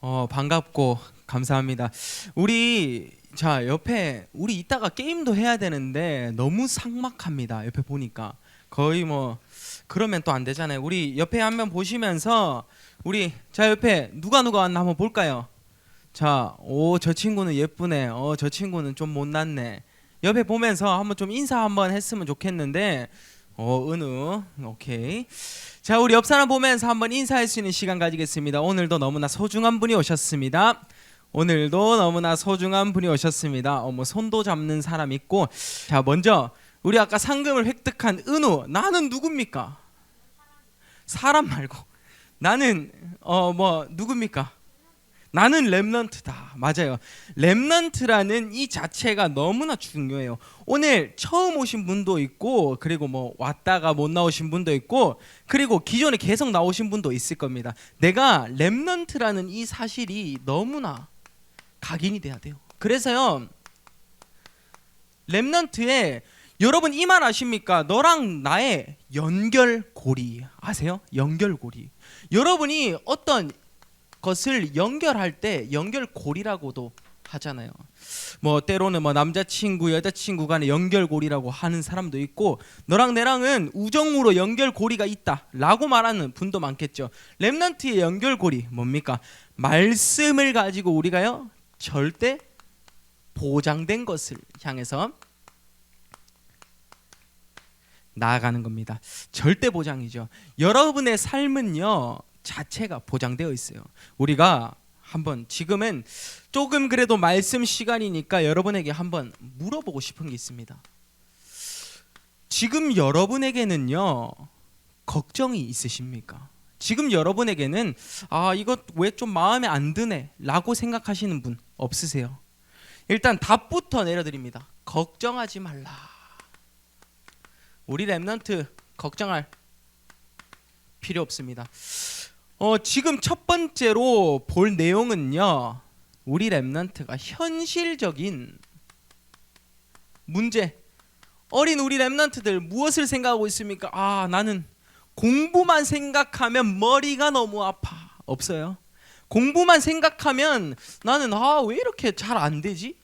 반갑고 감사합니다. 옆에 우리 이따가 게임도 해야 되는데 너무 삭막합니다. 옆에 보니까 거의 뭐 그러면 또 안 되잖아요. 우리 옆에 한번 보시면서 옆에 누가 왔나 한번 볼까요? 저 친구는 예쁘네. 저 친구는 좀 못났네. 옆에 보면서 한번 좀 인사 한번 했으면 좋겠는데 은우 오케이. 자, 우리 옆 사람 보면서 한번 인사할 수 있는 시간 가지겠습니다. 오늘도 너무나 소중한 분이 오셨습니다. 뭐 손도 잡는 사람 있고. 자, 먼저 우리 아까 상금을 획득한 은우, 나는 누굽니까? 사람 말고 나는 누굽니까? 나는 렘넌트다. 맞아요. 렘넌트라는 이 자체가 너무나 중요해요. 오늘 처음 오신 분도 있고, 그리고 뭐 왔다가 못 나오신 분도 있고, 그리고 기존에 계속 나오신 분도 있을 겁니다. 내가 렘넌트라는 이 사실이 너무나 각인이 돼야 돼요. 그래서요, 렘넌트에 여러분 이 말 아십니까? 너랑 나의 연결고리 아세요? 연결고리. 여러분이 어떤 것을 연결할 때 연결고리라고도 하잖아요. 뭐 때로는 뭐 남자친구 여자친구 간의 연결고리라고 하는 사람도 있고, 너랑 내랑은 우정으로 연결고리가 있다라고 말하는 분도 많겠죠. 렘넌트의 연결고리 뭡니까? 말씀을 가지고 우리가요 절대 보장된 것을 향해서 나아가는 겁니다. 절대 보장이죠. 여러분의 삶은요 자체가 보장되어 있어요. 우리가 한번 지금은 조금 그래도 말씀 시간이니까 여러분에게 한번 물어보고 싶은 게 있습니다. 지금 여러분에게는요 걱정이 있으십니까? 지금 여러분에게는 이것 왜 좀 마음에 안 드네 라고 생각하시는 분 없으세요? 일단 답부터 내려드립니다. 걱정하지 말라. 우리 렘넌트 걱정할 필요 없습니다. 지금 첫 번째로 볼 내용은요, 우리 렘넌트가 현실적인 문제, 어린 우리 렘넌트들 무엇을 생각하고 있습니까? 나는 공부만 생각하면 머리가 너무 아파. 없어요? 공부만 생각하면 나는 왜 이렇게 잘 안 되지?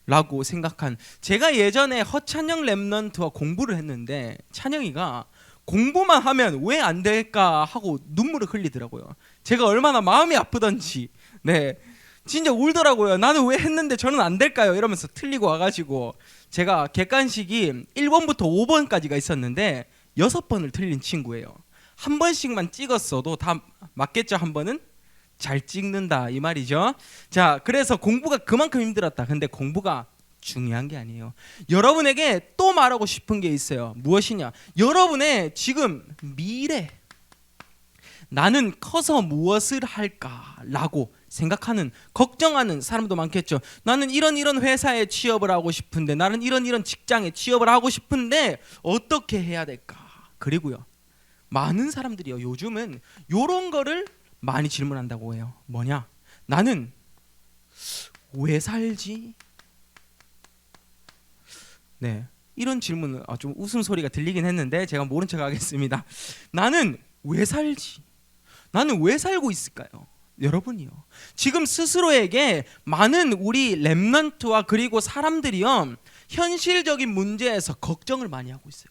라고 생각한, 제가 예전에 허찬영 렘넌트와 공부를 했는데 찬영이가 공부만 하면 왜 안 될까 하고 눈물을 흘리더라고요. 제가 얼마나 마음이 아프던지. 네, 진짜 울더라고요. 나는 왜 했는데 저는 안 될까요? 이러면서 틀리고 와가지고 제가 객관식이 1번부터 5번까지가 있었는데 6번을 틀린 친구예요. 한 번씩만 찍었어도 다 맞겠죠. 한 번은 잘 찍는다 이 말이죠. 자, 그래서 공부가 그만큼 힘들었다. 근데 공부가 중요한 게 아니에요. 여러분에게 또 말하고 싶은 게 있어요. 무엇이냐? 여러분의 지금 미래, 나는 커서 무엇을 할까라고 생각하는, 걱정하는 사람도 많겠죠. 나는 이런 회사에 취업을 하고 싶은데, 나는 이런 직장에 취업을 하고 싶은데 어떻게 해야 될까? 그리고요, 많은 사람들이요 요즘은 이런 거를 많이 질문한다고 해요. 뭐냐? 나는 왜 살지? 네, 이런 질문은 좀 웃음소리가 들리긴 했는데 제가 모른 척 하겠습니다. 나는 왜 살지? 나는 왜 살고 있을까요? 여러분이요, 지금 스스로에게 많은 우리 렘넌트와 그리고 사람들이요 현실적인 문제에서 걱정을 많이 하고 있어요.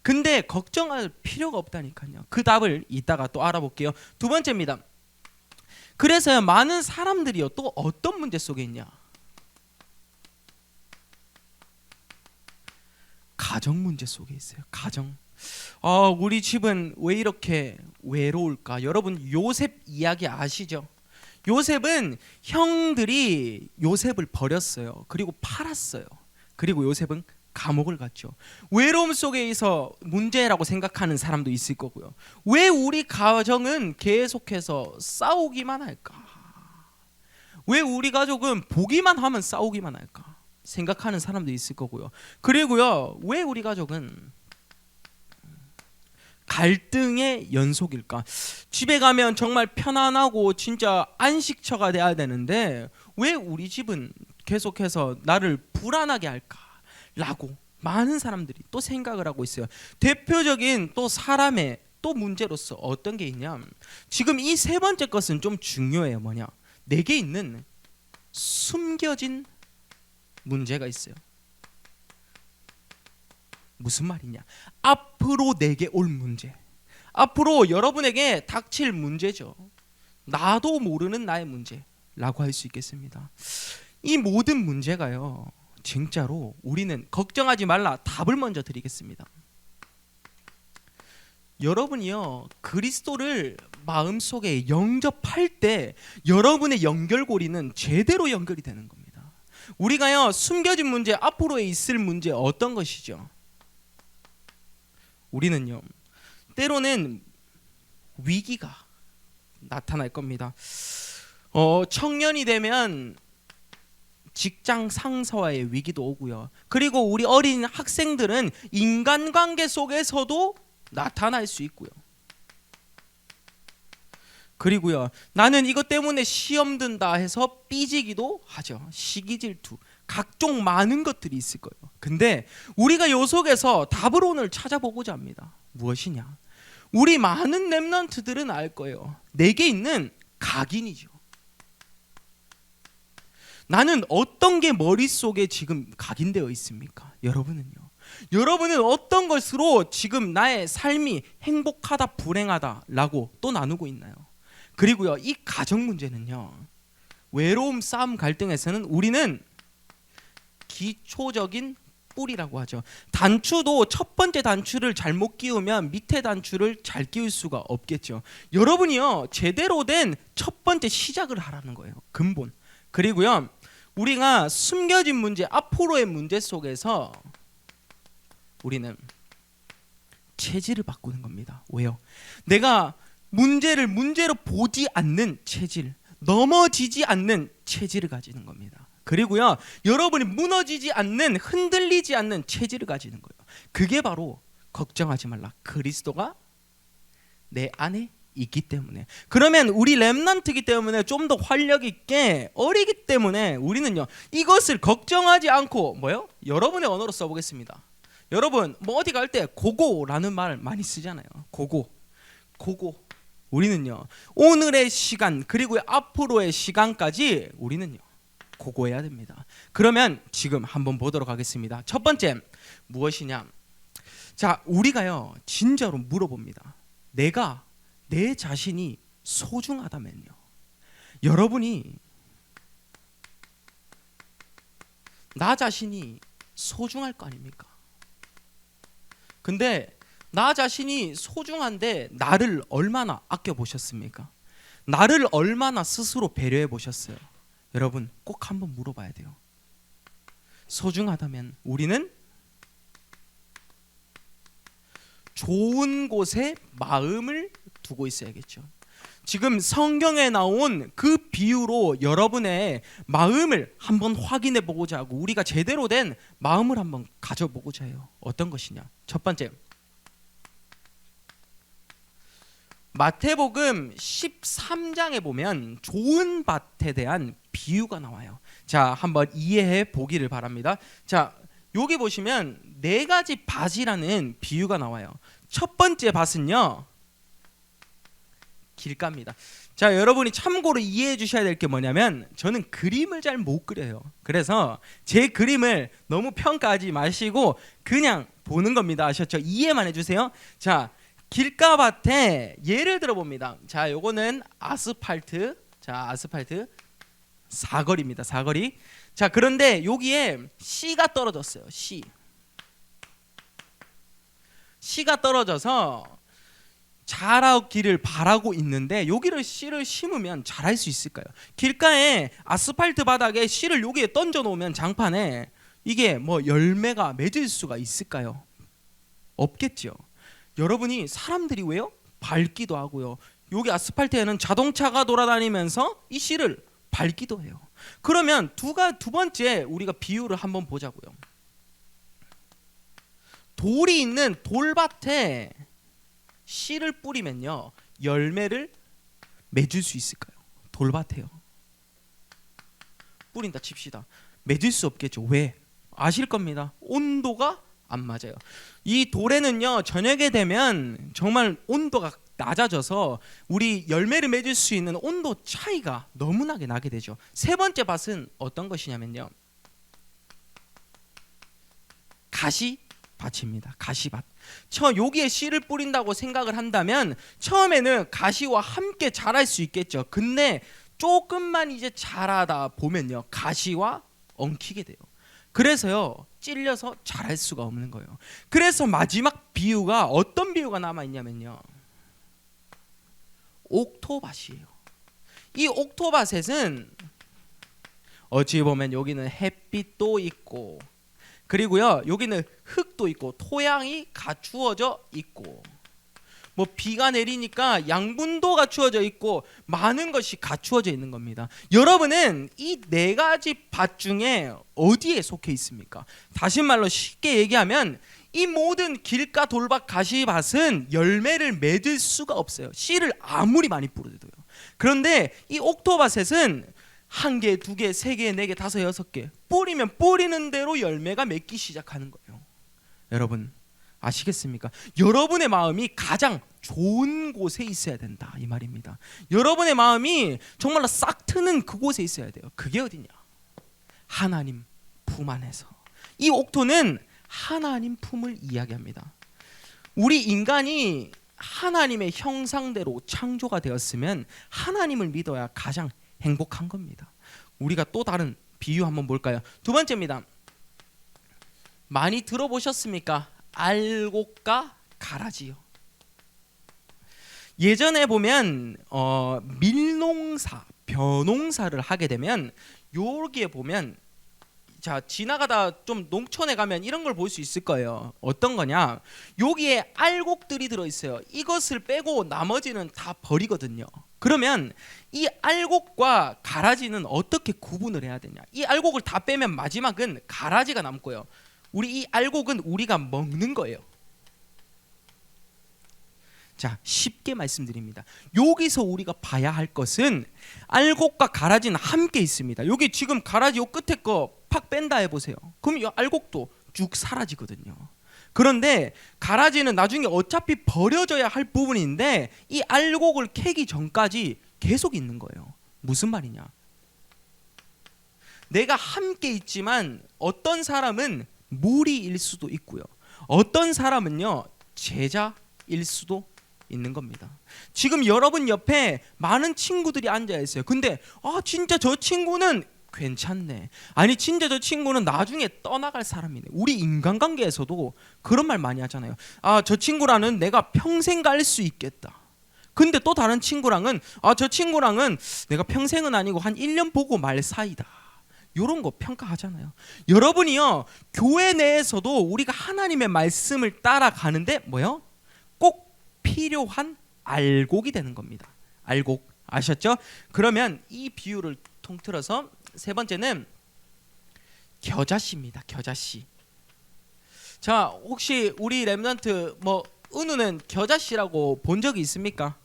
근데 걱정할 필요가 없다니까요. 그 답을 이따가 또 알아볼게요. 두 번째입니다. 그래서요, 많은 사람들이요 또 어떤 문제 속에 있냐? 가정 문제 속에 있어요. 가정. 우리 집은 왜 이렇게 외로울까? 여러분 요셉 이야기 아시죠? 요셉은 형들이 요셉을 버렸어요. 그리고 팔았어요. 그리고 요셉은 감옥을 갔죠. 외로움 속에서 문제라고 생각하는 사람도 있을 거고요. 왜 우리 가정은 계속해서 싸우기만 할까? 왜 우리 가족은 보기만 하면 싸우기만 할까? 생각하는 사람도 있을 거고요. 그리고요, 왜 우리 가족은 갈등의 연속일까? 집에 가면 정말 편안하고 진짜 안식처가 돼야 되는데 왜 우리 집은 계속해서 나를 불안하게 할까? 라고 많은 사람들이 또 생각을 하고 있어요. 대표적인 또 사람의 또 문제로서 어떤 게 있냐? 지금 이 세 번째 것은 좀 중요해요. 뭐냐? 내게 있는 숨겨진 문제가 있어요. 무슨 말이냐? 앞으로 내게 올 문제, 앞으로 여러분에게 닥칠 문제죠. 나도 모르는 나의 문제라고 할 수 있겠습니다. 이 모든 문제가요, 진짜로 우리는 걱정하지 말라 답을 먼저 드리겠습니다. 여러분이요, 그리스도를 마음속에 영접할 때 여러분의 연결고리는 제대로 연결이 되는 겁니다. 우리가요, 숨겨진 문제, 앞으로에 있을 문제 어떤 것이죠? 우리는요, 때로는 위기가 나타날 겁니다. 청년이 되면 직장 상사와의 위기도 오고요. 그리고 우리 어린 학생들은 인간관계 속에서도 나타날 수 있고요. 그리고요, 나는 이것 때문에 시험 든다 해서 삐지기도 하죠. 시기 질투, 각종 많은 것들이 있을 거예요. 근데 우리가 요 속에서 답을 오늘 찾아보고자 합니다. 무엇이냐? 우리 많은 렘넌트들은 알 거예요. 내게 있는 각인이죠. 나는 어떤 게 머릿속에 지금 각인되어 있습니까? 여러분은요? 여러분은 어떤 것으로 지금 나의 삶이 행복하다, 불행하다 라고 또 나누고 있나요? 그리고요, 이 가정 문제는요, 외로움, 싸움, 갈등에서는 우리는 기초적인 뿌리라고 하죠. 단추도 첫 번째 단추를 잘못 끼우면 밑에 단추를 잘 끼울 수가 없겠죠. 여러분이요, 제대로 된 첫 번째 시작을 하라는 거예요. 근본. 그리고요, 우리가 숨겨진 문제, 앞으로의 문제 속에서 우리는 체질을 바꾸는 겁니다. 왜요? 내가 문제를 문제로 보지 않는 체질, 넘어지지 않는 체질을 가지는 겁니다. 그리고요, 여러분이 무너지지 않는, 흔들리지 않는 체질을 가지는 거예요. 그게 바로 걱정하지 말라, 그리스도가 내 안에 있기 때문에. 그러면 우리 렘넌트이기 때문에 좀 더 활력 있게, 어리기 때문에 우리는요, 이것을 걱정하지 않고 뭐요? 여러분의 언어로 써보겠습니다. 여러분 뭐 어디 갈 때 고고라는 말 많이 쓰잖아요. 고고. 우리는요, 오늘의 시간 그리고 앞으로의 시간까지 우리는요, 고고해야 됩니다. 그러면 지금 한번 보도록 하겠습니다. 첫 번째 무엇이냐? 자, 우리가요, 진짜로 물어봅니다. 내가 내 자신이 소중하다면요, 여러분이 나 자신이 소중할 거 아닙니까? 근데 나 자신이 소중한데 나를 얼마나 아껴보셨습니까? 나를 얼마나 스스로 배려해 보셨어요? 여러분 꼭 한번 물어봐야 돼요. 소중하다면 우리는 좋은 곳에 마음을 두고 있어야겠죠. 지금 성경에 나온 그 비유로 여러분의 마음을 한번 확인해 보고자 하고, 우리가 제대로 된 마음을 한번 가져보고자 해요. 어떤 것이냐? 첫 번째, 마태복음 13장에 보면 좋은 밭에 대한 비유가 나와요. 자, 한번 이해해 보기를 바랍니다. 자, 여기 보시면 네 가지 밭이라는 비유가 나와요. 첫 번째 밭은요, 길가입니다. 자, 여러분이 참고로 이해해 주셔야 될 게 뭐냐면, 저는 그림을 잘 못 그려요. 그래서 제 그림을 너무 평가하지 마시고 그냥 보는 겁니다. 아셨죠? 이해만 해주세요. 자, 길가밭에 예를 들어 봅니다. 자, 요거는 아스팔트. 자, 아스팔트 사거리입니다. 사거리. 자, 그런데 여기에 씨가 떨어졌어요. 씨가 떨어져서 자라기를 바라고 있는데, 여기를 씨를 심으면 자랄 수 있을까요? 길가에 아스팔트 바닥에 씨를 여기에 던져 놓으면, 장판에 이게 뭐 열매가 맺을 수가 있을까요? 없겠죠. 여러분이, 사람들이 왜요? 밟기도 하고요, 여기 아스팔트에는 자동차가 돌아다니면서 이 씨를 밟기도 해요. 그러면 두 번째 우리가 비유를 한번 보자고요. 돌이 있는 돌밭에 씨를 뿌리면요, 열매를 맺을 수 있을까요? 돌밭에요. 뿌린다 칩시다. 맺을 수 없겠죠. 왜? 아실 겁니다. 온도가 안 맞아요. 이 돌에는요, 저녁에 되면 정말 온도가 낮아져서 우리 열매를 맺을 수 있는 온도 차이가 너무나게 나게 되죠. 세 번째 밭은 어떤 것이냐면요, 가시밭입니다. 가시밭. 여기에 씨를 뿌린다고 생각을 한다면 처음에는 가시와 함께 자랄 수 있겠죠. 근데 조금만 이제 자라다 보면요, 가시와 엉키게 돼요. 그래서요, 찔려서 자랄 수가 없는 거예요. 그래서 마지막 비유가 어떤 비유가 남아 있냐면요, 옥토밭이에요. 이 옥토밭은 어찌 보면 여기는 햇빛도 있고, 그리고요 여기는 흙도 있고 토양이 갖추어져 있고, 뭐 비가 내리니까 양분도 갖추어져 있고 많은 것이 갖추어져 있는 겁니다. 여러분은 이 네 가지 밭 중에 어디에 속해 있습니까? 다시 말로 쉽게 얘기하면 이 모든 길가 돌밭 가시밭은 열매를 맺을 수가 없어요. 씨를 아무리 많이 뿌려도요. 그런데 이 옥토밭은 한 개, 두 개, 세 개, 네 개, 다섯, 여섯 개 뿌리면 뿌리는 대로 열매가 맺기 시작하는 거예요. 여러분 아시겠습니까? 여러분의 마음이 가장 좋은 곳에 있어야 된다 이 말입니다. 여러분의 마음이 정말로 싹 트는 그곳에 있어야 돼요. 그게 어디냐? 하나님 품 안에서. 이 옥토는 하나님 품을 이야기합니다. 우리 인간이 하나님의 형상대로 창조가 되었으면 하나님을 믿어야 가장 행복한 겁니다. 우리가 또 다른 비유 한번 볼까요? 두 번째입니다. 많이 들어보셨습니까? 알곡과 가라지요. 예전에 보면 밀농사, 벼농사를 하게 되면 여기에 보면, 자 지나가다 좀 농촌에 가면 이런 걸 볼 수 있을 거예요. 어떤 거냐? 여기에 알곡들이 들어있어요. 이것을 빼고 나머지는 다 버리거든요. 그러면 이 알곡과 가라지는 어떻게 구분을 해야 되냐? 이 알곡을 다 빼면 마지막은 가라지가 남고요. 우리 이 알곡은 우리가 먹는 거예요. 자, 쉽게 말씀드립니다. 여기서 우리가 봐야 할 것은 알곡과 가라지는 함께 있습니다. 여기 지금 가라지 요 끝에 거 팍 뺀다 해보세요. 그럼 이 알곡도 쭉 사라지거든요. 그런데 가라지는 나중에 어차피 버려져야 할 부분인데 이 알곡을 캐기 전까지 계속 있는 거예요. 무슨 말이냐? 내가 함께 있지만 어떤 사람은 무리일 수도 있고요, 어떤 사람은요 제자일 수도 있는 겁니다. 지금 여러분 옆에 많은 친구들이 앉아 있어요. 근데 진짜 저 친구는 괜찮네, 아니 진짜 저 친구는 나중에 떠나갈 사람이네. 우리 인간관계에서도 그런 말 많이 하잖아요. 저 친구랑은 내가 평생 갈 수 있겠다. 근데 또 다른 친구랑은 저 친구랑은 내가 평생은 아니고 한 1년 보고 말 사이다. 이런 거 평가하잖아요. 여러분이요, 교회 내에서도 우리가 하나님의 말씀을 따라가는데 뭐요? 꼭 필요한 알곡이 되는 겁니다. 알곡 아셨죠? 그러면 이 비유를 통틀어서 세 번째는 겨자씨입니다. 겨자씨. 자, 혹시 우리 렘넌트 은우는 겨자씨라고 본 적이 있습니까?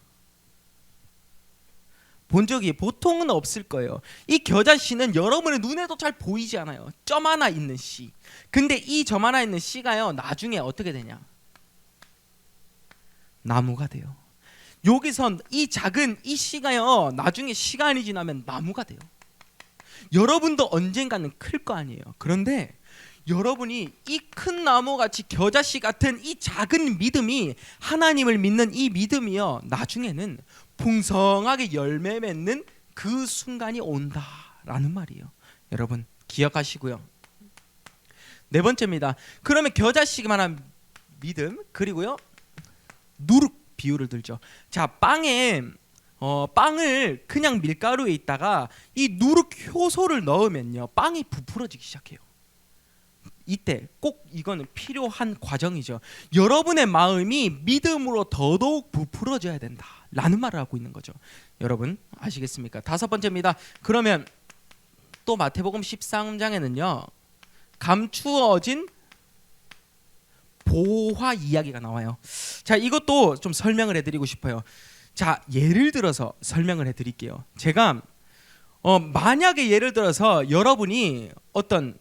본 적이 보통은 없을 거예요. 이 겨자씨는 여러분의 눈에도 잘 보이지 않아요. 점 하나 있는 씨. 근데 이 점 하나 있는 씨가요, 나중에 어떻게 되냐? 나무가 돼요. 여기선 이 작은 이 씨가요, 나중에 시간이 지나면 나무가 돼요. 여러분도 언젠가는 클 거 아니에요. 그런데 여러분이 이 큰 나무같이 겨자씨 같은 이 작은 믿음이, 하나님을 믿는 이 믿음이요, 나중에는 풍성하게 열매 맺는 그 순간이 온다라는 말이에요. 여러분 기억하시고요. 네 번째입니다. 그러면 겨자씨만한 믿음, 그리고요 누룩 비유를 들죠. 자, 빵을 그냥 밀가루에 있다가 이 누룩 효소를 넣으면요, 빵이 부풀어지기 시작해요. 이때 꼭 이거는 필요한 과정이죠. 여러분의 마음이 믿음으로 더더욱 부풀어져야 된다라는 말을 하고 있는 거죠. 여러분 아시겠습니까? 다섯 번째입니다. 그러면 또 마태복음 13장에는요 감추어진 보화 이야기가 나와요. 자, 이것도 좀 설명을 해드리고 싶어요. 자, 예를 들어서 설명을 해드릴게요. 제가 만약에 예를 들어서 여러분이 어떤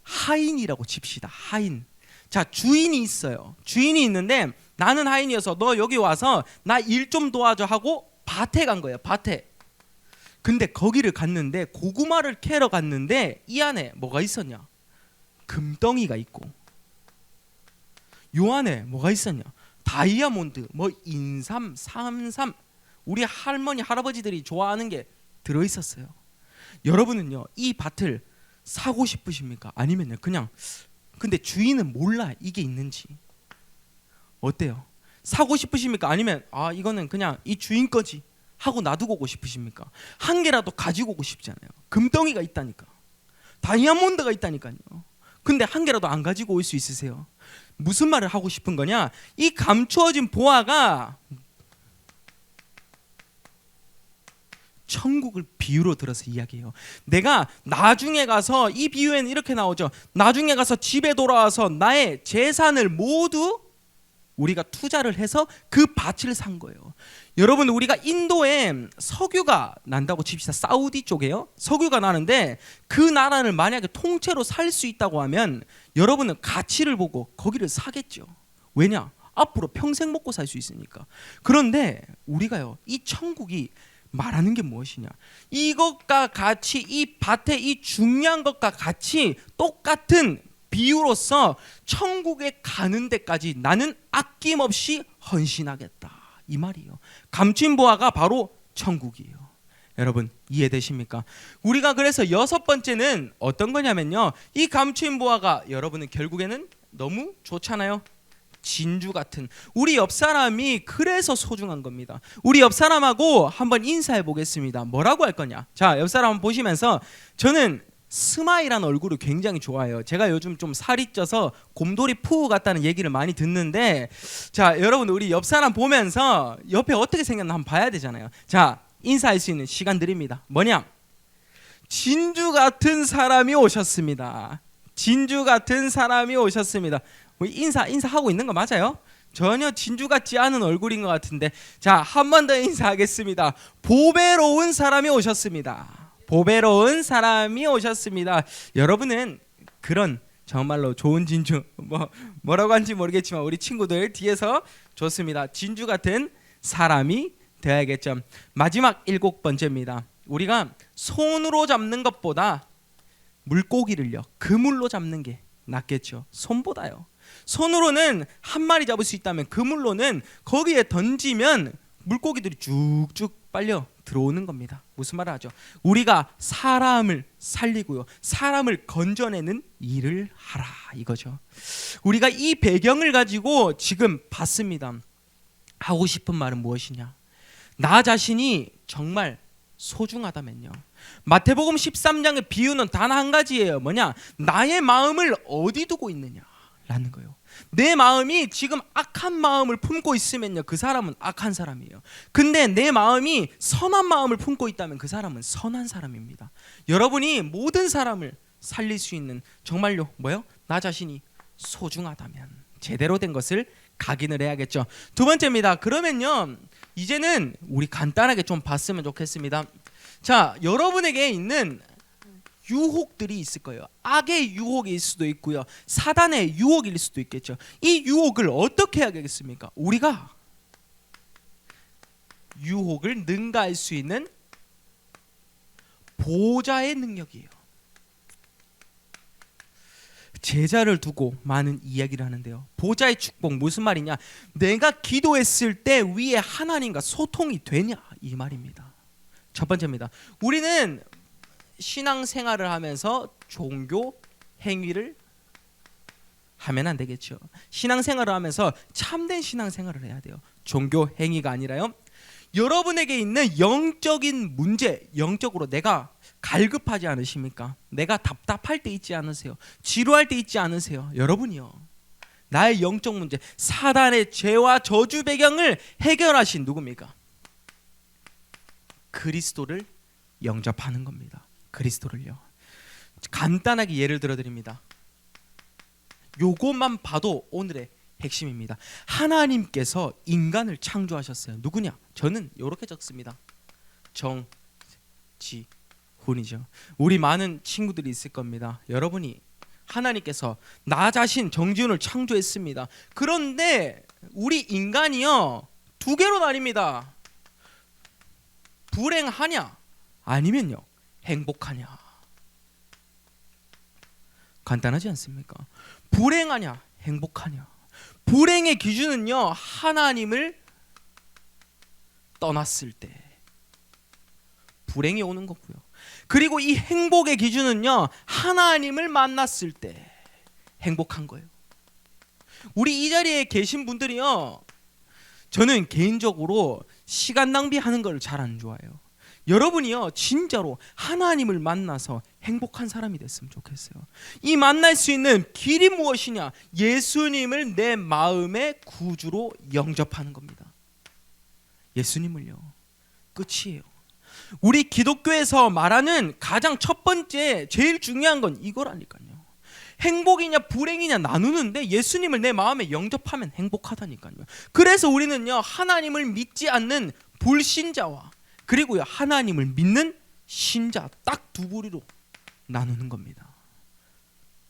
하인이라고 칩시다. 하인. 자, 주인이 있어요. 주인이 있는데 나는 하인이어서 너 여기 와서 나 일 좀 도와줘 하고 밭에 간 거예요. 밭에. 근데 거기를 갔는데 고구마를 캐러 갔는데 이 안에 뭐가 있었냐? 금덩이가 있고 요 안에 뭐가 있었냐? 다이아몬드, 뭐 인삼, 삼삼, 우리 할머니 할아버지들이 좋아하는 게 들어있었어요. 여러분은요 이 밭을 사고 싶으십니까? 아니면요 그냥 근데 주인은 몰라 이게 있는지. 어때요? 사고 싶으십니까? 아니면 아 이거는 그냥 이 주인 거지 하고 놔두고 오고 싶으십니까? 한 개라도 가지고 오고 싶잖아요. 금덩이가 있다니까, 다이아몬드가 있다니까요. 근데 한 개라도 안 가지고 올 수 있으세요? 무슨 말을 하고 싶은 거냐? 이 감추어진 보화가 천국을 비유로 들어서 이야기해요. 내가 나중에 가서, 이 비유에는 이렇게 나오죠. 나중에 가서 집에 돌아와서 나의 재산을 모두 우리가 투자를 해서 그 밭을 산 거예요. 여러분, 우리가 인도에 석유가 난다고 칩시다. 사우디 쪽에요. 석유가 나는데 그 나라를 만약에 통째로 살 수 있다고 하면 여러분은 가치를 보고 거기를 사겠죠. 왜냐? 앞으로 평생 먹고 살 수 있으니까. 그런데 우리가요, 이 천국이 말하는 게 무엇이냐? 이것과 같이, 이 밭에 이 중요한 것과 같이 똑같은 비유로서 천국에 가는 데까지 나는 아낌없이 헌신하겠다, 이 말이에요. 감춘 보화가 바로 천국이에요. 여러분 이해되십니까? 우리가 그래서 여섯 번째는 어떤 거냐면요, 이 감춘 보화가 여러분은 결국에는 너무 좋잖아요. 진주 같은, 우리 옆 사람이 그래서 소중한 겁니다. 우리 옆 사람하고 한번 인사해 보겠습니다. 뭐라고 할 거냐? 자, 옆 사람 보시면서, 저는 스마일한 얼굴을 굉장히 좋아해요. 제가 요즘 좀 살이 쪄서 곰돌이 푸우 같다는 얘기를 많이 듣는데, 자, 여러분 우리 옆 사람 보면서 옆에 어떻게 생겼나 한번 봐야 되잖아요. 자, 인사할 수 있는 시간 드립니다. 뭐냐? 진주 같은 사람이 오셨습니다. 진주 같은 사람이 오셨습니다. 인사하고 있는 거 맞아요? 전혀 진주 같지 않은 얼굴인 것 같은데, 자, 한 번 더 인사하겠습니다. 보배로운 사람이 오셨습니다. 보배로운 사람이 오셨습니다. 여러분은 그런 정말로 좋은 진주, 뭐라고 하는지 모르겠지만 우리 친구들 뒤에서 좋습니다. 진주 같은 사람이 되어야겠죠. 마지막 7번째입니다. 우리가 손으로 잡는 것보다 물고기를요, 그물로 잡는 게 낫겠죠. 손보다요. 손으로는 한 마리 잡을 수 있다면 그물로는 거기에 던지면 물고기들이 쭉쭉 빨려 들어오는 겁니다. 무슨 말을 하죠? 우리가 사람을 살리고요, 사람을 건져내는 일을 하라, 이거죠. 우리가 이 배경을 가지고 지금 봤습니다. 하고 싶은 말은 무엇이냐? 나 자신이 정말 소중하다면요, 마태복음 13장의 비유는 단 한 가지예요. 뭐냐? 나의 마음을 어디 두고 있느냐라는 거예요. 내 마음이 지금 악한 마음을 품고 있으면요, 그 사람은 악한 사람이에요. 근데 내 마음이 선한 마음을 품고 있다면 그 사람은 선한 사람입니다. 여러분이 모든 사람을 살릴 수 있는, 정말로 뭐요? 나 자신이 소중하다면 제대로 된 것을 각인을 해야겠죠. 두 번째입니다. 그러면요, 이제는 우리 간단하게 좀 봤으면 좋겠습니다. 자, 여러분에게 있는 유혹들이 있을 거예요. 악의 유혹일 수도 있고요, 사단의 유혹일 수도 있겠죠. 이 유혹을 어떻게 해야겠습니까? 우리가 유혹을 능가할 수 있는 보좌의 능력이에요. 제자를 두고 많은 이야기를 하는데요, 보좌의 축복 무슨 말이냐? 내가 기도했을 때 위에 하나님과 소통이 되냐, 이 말입니다. 첫 번째입니다. 우리는 신앙생활을 하면서 종교 행위를 하면 안 되겠죠. 신앙생활을 하면서 참된 신앙생활을 해야 돼요. 종교 행위가 아니라요, 여러분에게 있는 영적인 문제, 영적으로 내가 갈급하지 않으십니까? 내가 답답할 때 있지 않으세요? 지루할 때 있지 않으세요? 여러분이요, 나의 영적 문제, 사단의 죄와 저주 배경을 해결하신 누굽니까? 그리스도를 영접하는 겁니다. 그리스도를요. 간단하게 예를 들어 드립니다. 요것만 봐도 오늘의 핵심입니다. 하나님께서 인간을 창조하셨어요. 누구냐? 저는 이렇게 적습니다. 정지훈이죠. 우리 많은 친구들이 있을 겁니다. 여러분이 하나님께서 나 자신 정지훈을 창조했습니다. 그런데 우리 인간이요, 두 개로 나뉩니다. 불행하냐 아니면요 행복하냐. 간단하지 않습니까? 불행하냐 행복하냐. 불행의 기준은요 하나님을 떠났을 때 불행이 오는 거고요. 그리고 이 행복의 기준은요 하나님을 만났을 때 행복한 거예요. 우리 이 자리에 계신 분들이요, 저는 개인적으로 시간 낭비하는 걸 잘 안 좋아해요. 여러분이요 진짜로 하나님을 만나서 행복한 사람이 됐으면 좋겠어요. 이 만날 수 있는 길이 무엇이냐? 예수님을 내 마음의 구주로 영접하는 겁니다. 예수님을요, 끝이에요. 우리 기독교에서 말하는 가장 첫 번째 제일 중요한 건 이거라니까요. 행복이냐 불행이냐 나누는데 예수님을 내 마음에 영접하면 행복하다니까요. 그래서 우리는요 하나님을 믿지 않는 불신자와 그리고요 하나님을 믿는 신자 딱 두 부류로 나누는 겁니다.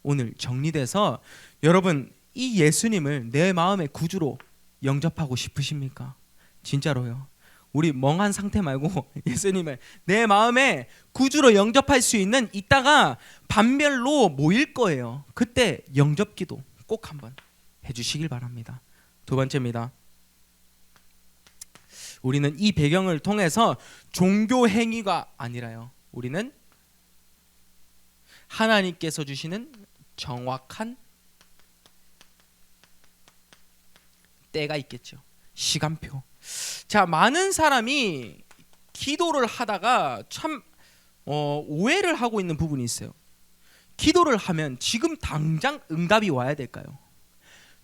오늘 정리돼서 여러분 이 예수님을 내 마음의 구주로 영접하고 싶으십니까? 진짜로요. 우리 멍한 상태 말고 예수님을 내 마음의 구주로 영접할 수 있는, 이따가 반별로 모일 거예요. 그때 영접기도 꼭 한번 해주시길 바랍니다. 두 번째입니다. 우리는 이 배경을 통해서 종교 행위가 아니라요, 우리는 하나님께서 주시는 정확한 때가 있겠죠. 시간표. 자, 많은 사람이 기도를 하다가 참 오해를 하고 있는 부분이 있어요. 기도를 하면 지금 당장 응답이 와야 될까요?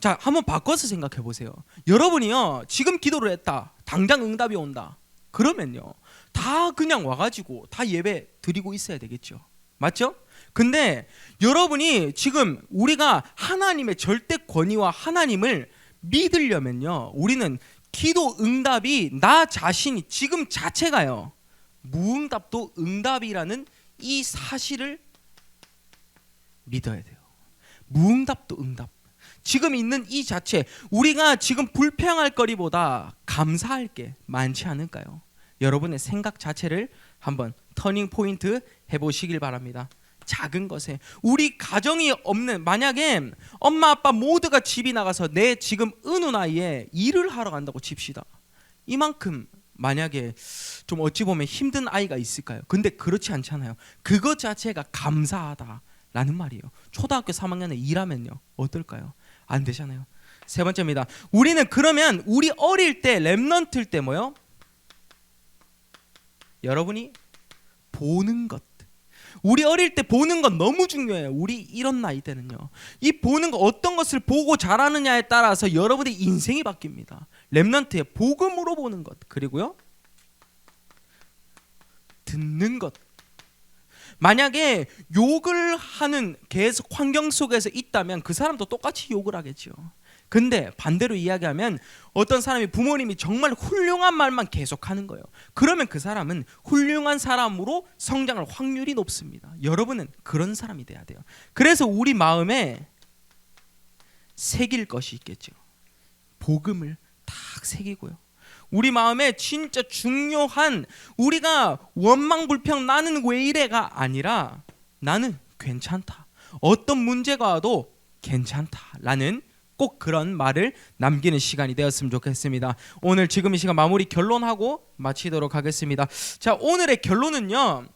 자, 한번 바꿔서 생각해 보세요. 여러분이요 지금 기도를 했다, 당장 응답이 온다, 그러면요 다 그냥 와가지고 다 예배 드리고 있어야 되겠죠. 맞죠? 근데 여러분이 지금 우리가 하나님의 절대 권위와 하나님을 믿으려면요 우리는 기도 응답이 나 자신이 지금 자체가요 무응답도 응답이라는 이 사실을 믿어야 돼요. 무응답도 응답. 지금 있는 이 자체, 우리가 지금 불평할 거리보다 감사할 게 많지 않을까요? 여러분의 생각 자체를 한번 터닝 포인트 해보시길 바랍니다. 작은 것에 우리 가정이 없는, 만약에 엄마 아빠 모두가 집이 나가서 내 지금 은우 나이에 일을 하러 간다고 칩시다. 이만큼 만약에 좀 어찌 보면 힘든 아이가 있을까요? 근데 그렇지 않잖아요. 그것 자체가 감사하다라는 말이에요. 초등학교 3학년에 일하면요 어떨까요? 안 되잖아요. 세 번째입니다. 우리는 그러면 우리 어릴 때 렘넌트일 때 뭐요? 여러분이 보는 것, 우리 어릴 때 보는 건 너무 중요해요. 우리 이런 나이 때는요 이 보는 거, 어떤 것을 보고 자라느냐에 따라서 여러분의 인생이 바뀝니다. 렘넌트의 복음으로 보는 것, 그리고요 듣는 것. 만약에 욕을 하는 계속 환경 속에서 있다면 그 사람도 똑같이 욕을 하겠죠. 근데 반대로 이야기하면 어떤 사람이 부모님이 정말 훌륭한 말만 계속하는 거예요. 그러면 그 사람은 훌륭한 사람으로 성장할 확률이 높습니다. 여러분은 그런 사람이 돼야 돼요. 그래서 우리 마음에 새길 것이 있겠죠. 복음을 딱 새기고요. 우리 마음에 진짜 중요한, 우리가 원망 불평 나는 왜 이래가 아니라 나는 괜찮다, 어떤 문제가 와도 괜찮다라는 꼭 그런 말을 남기는 시간이 되었으면 좋겠습니다. 오늘 지금 이 시간 마무리 결론하고 마치도록 하겠습니다. 자, 오늘의 결론은요,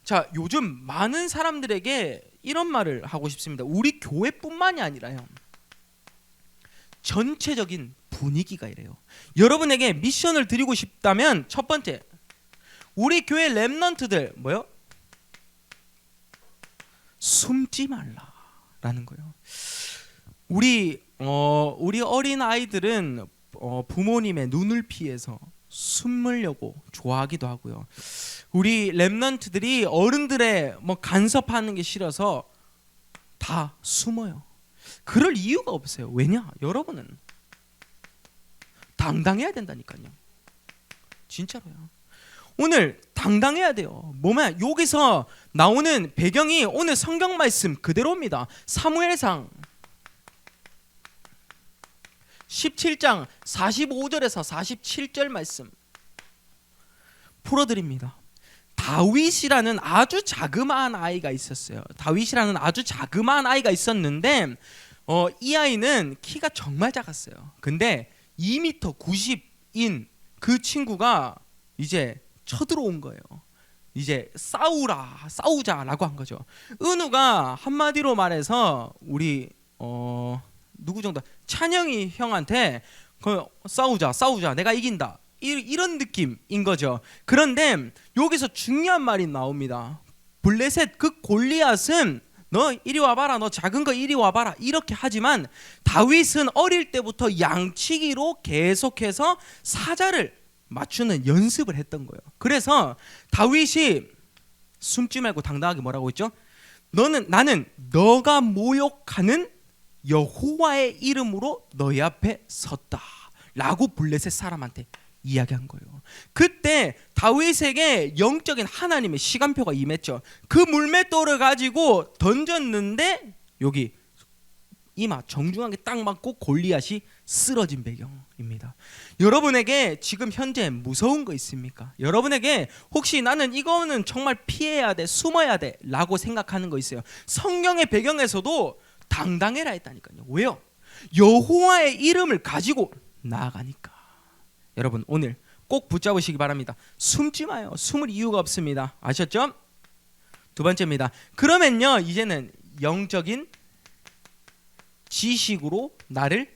자, 요즘 많은 사람들에게 이런 말을 하고 싶습니다. 우리 교회뿐만이 아니라요 전체적인 분위기가 이래요. 여러분에게 미션을 드리고 싶다면 첫 번째, 우리 교회 렘넌트들 뭐요? 숨지 말라라는 거예요. 우리 어린 아이들은 부모님의 눈을 피해서 숨으려고 좋아하기도 하고요. 우리 렘넌트들이 어른들의 간섭하는 게 싫어서 다 숨어요. 그럴 이유가 없어요. 왜냐? 여러분은 당당해야 된다니까요. 진짜로요. 오늘 당당해야 돼요. 뭐만 여기서 나오는 배경이 오늘 성경 말씀 그대로입니다. 사무엘상 17장 45절에서 47절 말씀 풀어드립니다. 다윗이라는 아주 자그마한 아이가 있었어요. 다윗이라는 아주 자그마한 아이가 있었는데 이 아이는 키가 정말 작았어요. 근데 2m 90인 그 친구가 이제 쳐들어온 거예요. 이제 싸우자라고 한 거죠. 은우가 한마디로 말해서 우리 누구 정도 찬영이 형한테 싸우자 내가 이긴다 이런 느낌인 거죠. 그런데 여기서 중요한 말이 나옵니다. 블레셋 그 골리앗은 너 이리 와봐라, 너 작은 거 이리 와봐라 이렇게 하지만 다윗은 어릴 때부터 양치기로 계속해서 사자를 맞추는 연습을 했던 거예요. 그래서 다윗이 숨지 말고 당당하게 뭐라고 했죠? 나는 너가 모욕하는 여호와의 이름으로 너희 앞에 섰다 라고 블레셋 사람한테 이야기한 거예요. 그때 다윗에게 영적인 하나님의 시간표가 임했죠. 그 물맷돌을 가지고 던졌는데 여기 이마 정중하게 딱 맞고 골리앗이 쓰러진 배경입니다. 여러분에게 지금 현재 무서운 거 있습니까? 여러분에게 혹시 나는 이거는 정말 피해야 돼, 숨어야 돼 라고 생각하는 거 있어요? 성경의 배경에서도 당당해라 했다니까요. 왜요? 여호와의 이름을 가지고 나아가니까. 여러분 오늘 꼭 붙잡으시기 바랍니다. 숨지 마요. 숨을 이유가 없습니다. 아셨죠? 두 번째입니다. 그러면요 이제는 영적인 지식으로 나를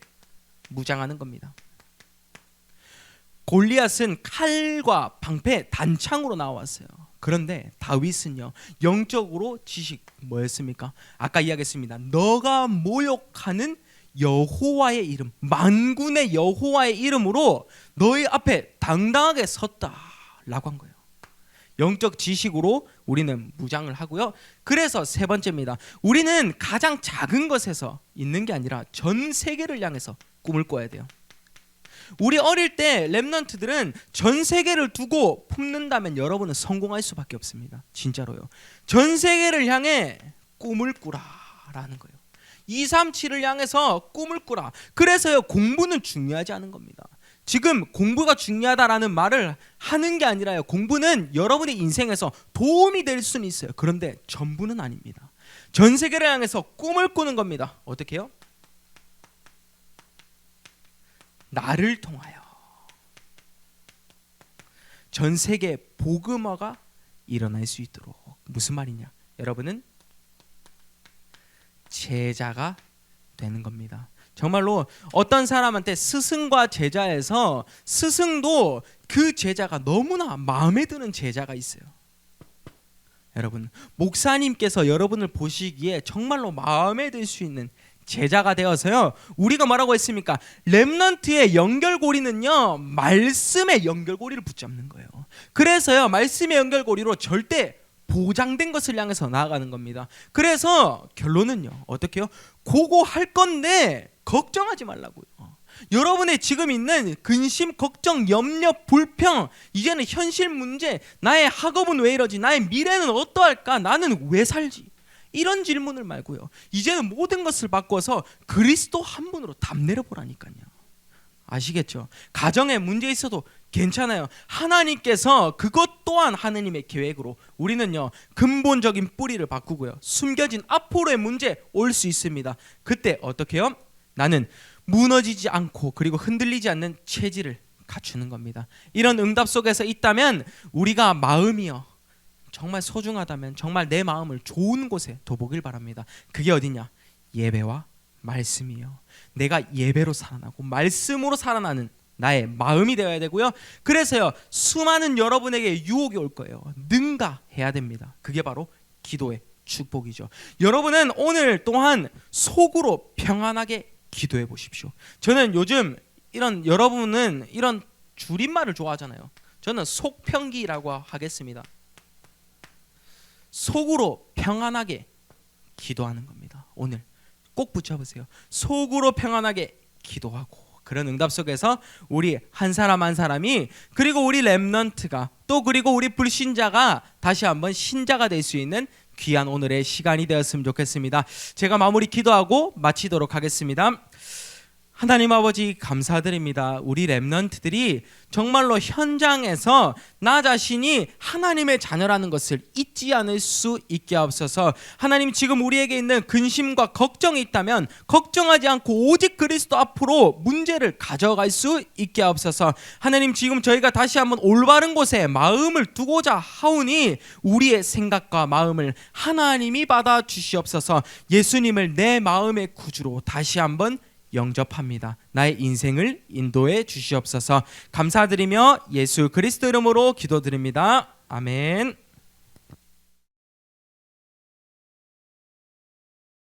무장하는 겁니다. 골리앗은 칼과 방패, 단창으로 나왔어요. 그런데 다윗은요 영적으로 지식 뭐였습니까? 아까 이야기했습니다. 너가 모욕하는 여호와의 이름, 만군의 여호와의 이름으로 너희 앞에 당당하게 섰다라고 한 거예요. 영적 지식으로 우리는 무장을 하고요. 그래서 세 번째입니다. 우리는 가장 작은 것에서 있는 게 아니라 전 세계를 향해서 꿈을 꿔야 돼요. 우리 어릴 때 렘넌트들은 전 세계를 두고 품는다면 여러분은 성공할 수밖에 없습니다. 진짜로요. 전 세계를 향해 꿈을 꾸라라는 거예요. 237을 향해서 꿈을 꾸라. 그래서요 공부는 중요하지 않은 겁니다. 지금 공부가 중요하다라는 말을 하는 게 아니라요. 공부는 여러분의 인생에서 도움이 될 수는 있어요. 그런데 전부는 아닙니다. 전 세계를 향해서 꿈을 꾸는 겁니다. 어떻게 해요? 나를 통하여 전 세계 복음화가 일어날 수 있도록. 무슨 말이냐? 여러분은 제자가 되는 겁니다. 정말로 어떤 사람한테 스승과 제자에서 스승도 그 제자가 너무나 마음에 드는 제자가 있어요. 여러분 목사님께서 여러분을 보시기에 정말로 마음에 들 수 있는 제자가 되어서요 우리가 뭐라고 했습니까? 렘넌트의 연결고리는요 말씀의 연결고리를 붙잡는 거예요. 그래서요 말씀의 연결고리로 절대 보장된 것을 향해서 나아가는 겁니다. 그래서 결론은요 어떻게 해요? 고고할 건데 걱정하지 말라고요. 여러분의 지금 있는 근심, 걱정, 염려, 불평, 이제는 현실 문제, 나의 학업은 왜 이러지? 나의 미래는 어떠할까? 나는 왜 살지? 이런 질문을 말고요. 이제는 모든 것을 바꿔서 그리스도 한 분으로 답 내려보라니까요. 아시겠죠? 가정에 문제 있어도 괜찮아요. 하나님께서 그것 또한 하느님의 계획으로 우리는요 근본적인 뿌리를 바꾸고요. 숨겨진 앞으로의 문제 올 수 있습니다. 그때 어떻게 해요? 나는 무너지지 않고 그리고 흔들리지 않는 체질을 갖추는 겁니다. 이런 응답 속에서 있다면 우리가 마음이요 정말 소중하다면 정말 내 마음을 좋은 곳에 둬보길 바랍니다. 그게 어디냐? 예배와 말씀이요. 내가 예배로 살아나고 말씀으로 살아나는 나의 마음이 되어야 되고요. 그래서요 수많은 여러분에게 유혹이 올 거예요. 능가해야 됩니다. 그게 바로 기도의 축복이죠. 여러분은 오늘 또한 속으로 평안하게 기도해 보십시오. 저는 요즘 여러분은 이런 줄임말을 좋아하잖아요. 저는 속평기라고 하겠습니다. 속으로 평안하게 기도하는 겁니다. 오늘 꼭 붙여보세요. 속으로 평안하게 기도하고 그런 응답 속에서 우리 한 사람 한 사람이, 그리고 우리 렘넌트가, 또 그리고 우리 불신자가 다시 한번 신자가 될 수 있는 귀한 오늘의 시간이 되었으면 좋겠습니다. 제가 마무리 기도하고 마치도록 하겠습니다. 하나님 아버지, 감사드립니다. 우리 렘넌트들이 정말로 현장에서 나 자신이 하나님의 자녀라는 것을 잊지 않을 수 있게 하옵소서. 하나님, 지금 우리에게 있는 근심과 걱정이 있다면 걱정하지 않고 오직 그리스도 앞으로 문제를 가져갈 수 있게 하옵소서. 하나님, 지금 저희가 다시 한번 올바른 곳에 마음을 두고자 하오니 우리의 생각과 마음을 하나님이 받아 주시옵소서. 예수님을 내 마음의 구주로 다시 한번 영접합니다. 나의 인생을 인도해 주시옵소서. 감사드리며 예수 그리스도 이름으로 기도드립니다. 아멘.